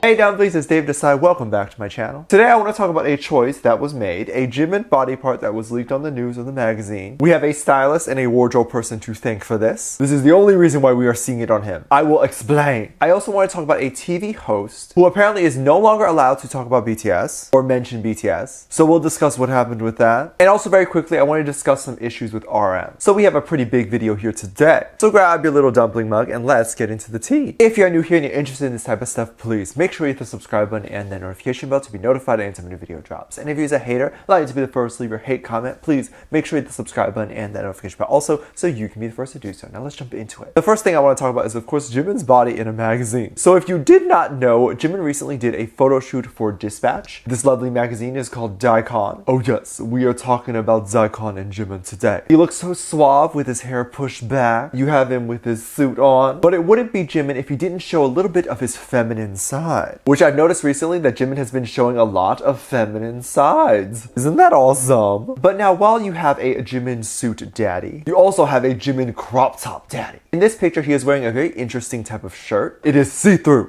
Hey dumplings, it's Dave Desai. Welcome back to my channel. Today I want to talk about a choice that was made, a Jimin body part that was leaked on the news of the magazine. We have a stylist and a wardrobe person to thank for this. This is the only reason why we are seeing it on him. I will explain. I also want to talk about a TV host who apparently is no longer allowed to talk about BTS or mention BTS. So we'll discuss what happened with that. And also very quickly, I want to discuss some issues with RM. So we have a pretty big video here today. So grab your little dumpling mug and let's get into the tea. If you're new here and you're interested in this type of stuff, please make sure you hit the subscribe button and the notification bell to be notified anytime a new video drops. And if you're a hater, allow you to be the first to leave your hate comment, please make sure you hit the subscribe button and that notification bell also so you can be the first to do so. Now let's jump into it. The first thing I want to talk about is of course Jimin's body in a magazine. So if you did not know, Jimin recently did a photo shoot for Dispatch. This lovely magazine is called Daikon. Oh yes, we are talking about Daikon and Jimin today. He looks so suave with his hair pushed back. You have him with his suit on. But it wouldn't be Jimin if he didn't show a little bit of his feminine side. Which I've noticed recently that Jimin has been showing a lot of feminine sides. Isn't that awesome? But now while you have a Jimin suit daddy, you also have a Jimin crop top daddy. In this picture, he is wearing a very interesting type of shirt. It is see-through.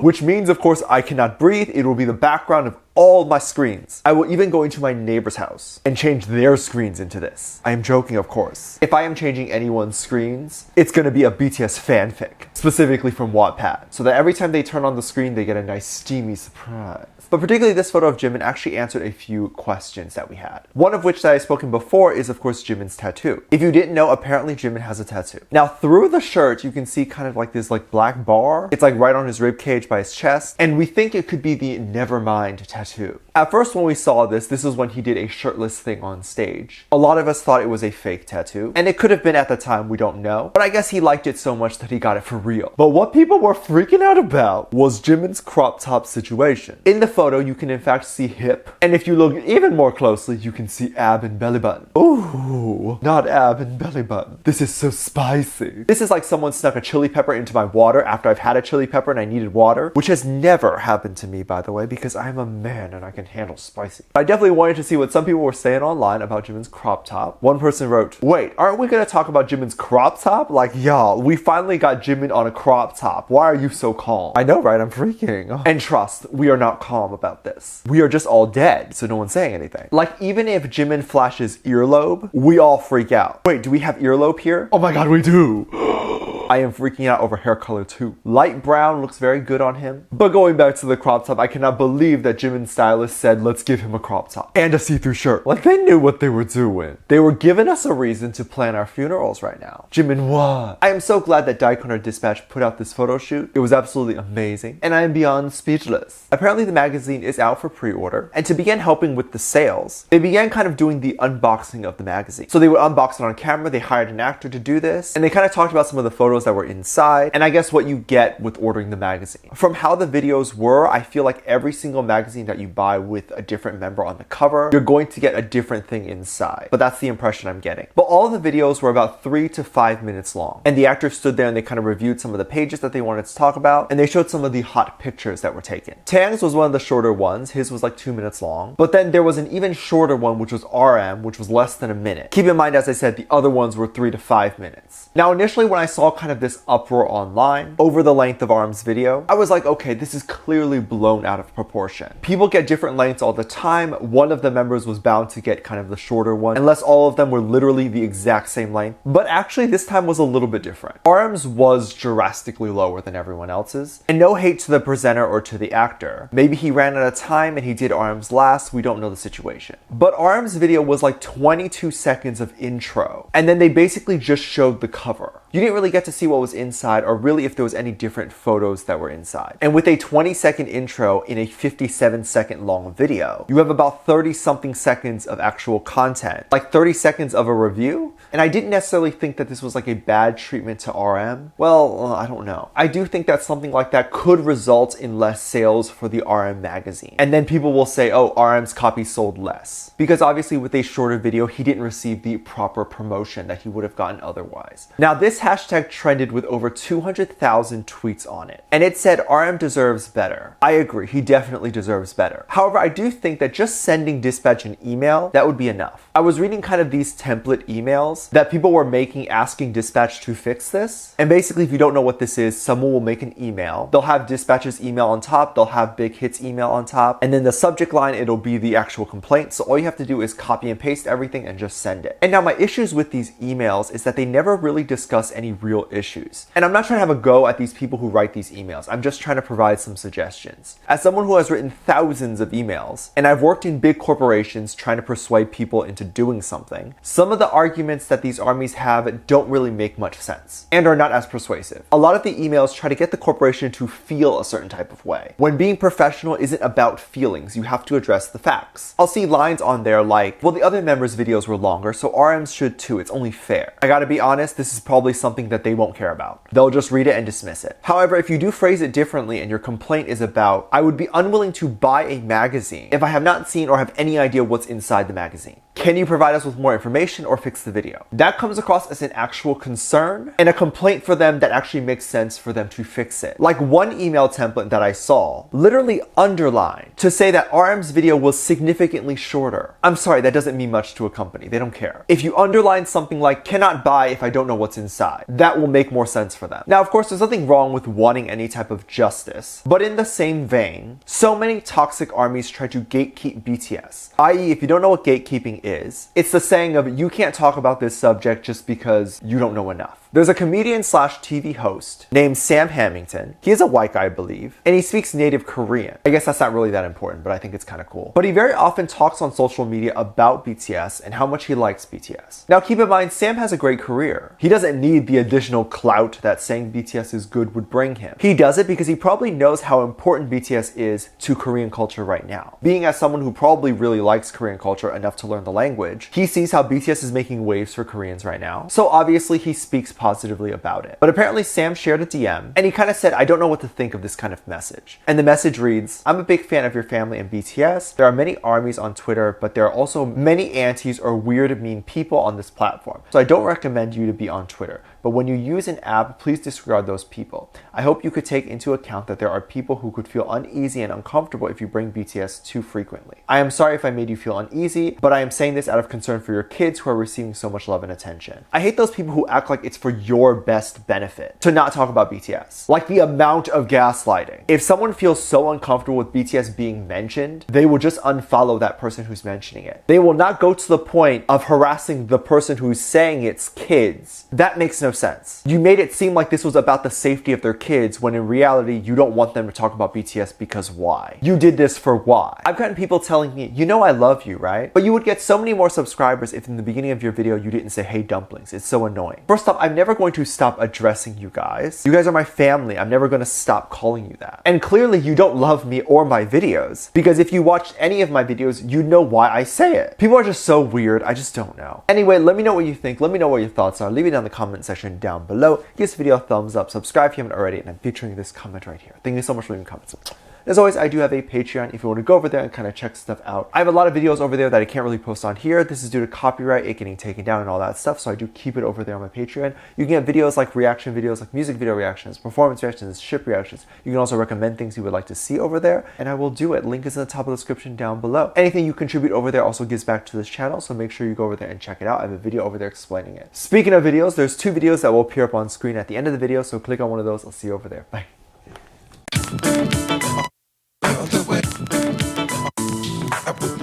Which means, of course, I cannot breathe. It will be the background of all my screens. I will even go into my neighbor's house and change their screens into this. I am joking, of course. If I am changing anyone's screens, it's gonna be a BTS fanfic, specifically from Wattpad, so that every time they turn on the screen, they get a nice steamy surprise. But particularly this photo of Jimin actually answered a few questions that we had. One of which that I've spoken before is of course Jimin's tattoo. If you didn't know, apparently Jimin has a tattoo. Now through the shirt, you can see kind of like this black bar. It's like right on his rib cage by his chest. And we think it could be the Nevermind tattoo. At first when we saw this is when he did a shirtless thing on stage. A lot of us thought it was a fake tattoo. And it could have been at the time, we don't know. But I guess he liked it so much that he got it for real. But what people were freaking out about was Jimin's crop top situation. In the photo, you can in fact see hip. And if you look even more closely, you can see ab and belly button. Ooh, not ab and belly button. This is so spicy. This is like someone snuck a chili pepper into my water after I've had a chili pepper and I needed water, which has never happened to me, by the way, because I'm a man and I can handle spicy. I definitely wanted to see what some people were saying online about Jimin's crop top. One person wrote, wait, aren't we gonna talk about Jimin's crop top? Like, y'all, we finally got Jimin on a crop top. Why are you so calm? I know, right? I'm freaking. And trust, we are not calm about this. We are just all dead, so no one's saying anything. Like, even if Jimin flashes earlobe, we all freak out. Wait, do we have earlobe here? Oh my god, we do! I am freaking out over hair color too. Light brown looks very good on him. But going back to the crop top, I cannot believe that Jimin's stylist said, let's give him a crop top and a see-through shirt. Like they knew what they were doing. They were giving us a reason to plan our funerals right now. Jimin, what? I am so glad that Daikon or Dispatch put out this photo shoot. It was absolutely amazing. And I am beyond speechless. Apparently the magazine is out for pre-order. And to begin helping with the sales, they began kind of doing the unboxing of the magazine. So they would unbox it on camera. They hired an actor to do this. And they kind of talked about some of the photos that were inside, and I guess what you get with ordering the magazine. From how the videos were, I feel like every single magazine that you buy with a different member on the cover, you're going to get a different thing inside. But that's the impression I'm getting. But all of the videos were about 3 to 5 minutes long. And the actors stood there and they kind of reviewed some of the pages that they wanted to talk about, and they showed some of the hot pictures that were taken. Tang's was one of the shorter ones. His was like 2 minutes long. But then there was an even shorter one, which was RM, which was less than a minute. Keep in mind, as I said, the other ones were 3 to 5 minutes. Now, initially when I saw kind of this uproar online over the length of RM's video, I was like, okay, this is clearly blown out of proportion. People get different lengths all the time. One of the members was bound to get kind of the shorter one, unless all of them were literally the exact same length. But actually this time was a little bit different. RM's was drastically lower than everyone else's. And no hate to the presenter or to the actor. Maybe he ran out of time and he did RM's last. We don't know the situation. But RM's video was like 22 seconds of intro. And then they basically just showed the cover. You didn't really get to see what was inside or really if there was any different photos that were inside. And with a 20-second intro in a 57-second long video, you have about 30-something seconds of actual content, like 30 seconds of a review. And I didn't necessarily think that this was like a bad treatment to RM. Well, I don't know. I do think that something like that could result in less sales for the RM magazine. And then people will say, oh, RM's copy sold less. Because obviously with a shorter video, he didn't receive the proper promotion that he would have gotten otherwise. Now this hashtag trended with over 200,000 tweets on it, and it said RM deserves better. I agree, he definitely deserves better. However, I do think that just sending dispatch an email, that would be enough. I was reading kind of these template emails that people were making asking dispatch to fix this, and basically if you don't know what this is, someone will make an email. They'll have dispatch's email on top, they'll have Big Hit's email on top, and then the subject line, it'll be the actual complaint. So all you have to do is copy and paste everything and just send it. And now my issues with these emails is that they never really discuss any real issues. And I'm not trying to have a go at these people who write these emails. I'm just trying to provide some suggestions. As someone who has written thousands of emails, and I've worked in big corporations trying to persuade people into doing something, some of the arguments that these armies have don't really make much sense and are not as persuasive. A lot of the emails try to get the corporation to feel a certain type of way, when being professional isn't about feelings. You have to address the facts. I'll see lines on there like, well, the other members' videos were longer, so RM's should too. It's only fair. I gotta be honest, this is probably something that they won't care about. They'll just read it and dismiss it. However, if you do phrase it differently and your complaint is about, I would be unwilling to buy a magazine if I have not seen or have any idea what's inside the magazine. Can you provide us with more information or fix the video? That comes across as an actual concern and a complaint for them that actually makes sense for them to fix it. Like one email template that I saw literally underlined to say that RM's video was significantly shorter. I'm sorry, that doesn't mean much to a company. They don't care. If you underline something like cannot buy if I don't know what's inside, that will make more sense for them. Now, of course, there's nothing wrong with wanting any type of justice, but in the same vein, so many toxic armies try to gatekeep BTS. i.e., if you don't know what gatekeeping is, it's the saying of you can't talk about this subject just because you don't know enough. There's a comedian slash TV host named Sam Hamilton. He is a white guy, I believe, and he speaks native Korean. I guess that's not really that important, but I think it's kind of cool. But he very often talks on social media about BTS and how much he likes BTS. Now keep in mind, Sam has a great career. He doesn't need the additional clout that saying BTS is good would bring him. He does it because he probably knows how important BTS is to Korean culture right now. Being as someone who probably really likes Korean culture enough to learn the language, he sees how BTS is making waves for Koreans right now. So obviously he speaks positively about it. But apparently Sam shared a DM and he kind of said, I don't know what to think of this kind of message. And the message reads, I'm a big fan of your family and BTS. There are many armies on Twitter, but there are also many antis or weird mean people on this platform. So I don't recommend you to be on Twitter. But when you use an app, please disregard those people. I hope you could take into account that there are people who could feel uneasy and uncomfortable if you bring BTS too frequently. I am sorry if I made you feel uneasy, but I am saying this out of concern for your kids who are receiving so much love and attention. I hate those people who act like it's for your best benefit to not talk about BTS. Like the amount of gaslighting. If someone feels so uncomfortable with BTS being mentioned, they will just unfollow that person who's mentioning it. They will not go to the point of harassing the person who's saying it's kids. That makes no sense. You made it seem like this was about the safety of their kids when in reality you don't want them to talk about BTS because why? You did this for why? I've gotten people telling me, you know I love you, right? But you would get so many more subscribers if in the beginning of your video you didn't say hey dumplings. It's so annoying. First off, I'm never going to stop addressing you guys. You guys are my family. I'm never going to stop calling you that. And clearly you don't love me or my videos, because if you watched any of my videos, you'd know why I say it. People are just so weird. I just don't know. Anyway, let me know what you think. Let me know what your thoughts are. Leave it down in the comment section down below. Give this video a thumbs up, subscribe if you haven't already, and I'm featuring this comment right here. Thank you so much for leaving comments. As always, I do have a Patreon if you want to go over there and kind of check stuff out. I have a lot of videos over there that I can't really post on here. This is due to copyright, it getting taken down and all that stuff, so I do keep it over there on my Patreon. You can get videos like reaction videos, like music video reactions, performance reactions, ship reactions. You can also recommend things you would like to see over there, and I will do it. Link is in the top of the description down below. Anything you contribute over there also gives back to this channel, so make sure you go over there and check it out. I have a video over there explaining it. Speaking of videos, there's 2 videos that will appear up on screen at the end of the video, so click on one of those. I'll see you over there. Bye. I wouldn't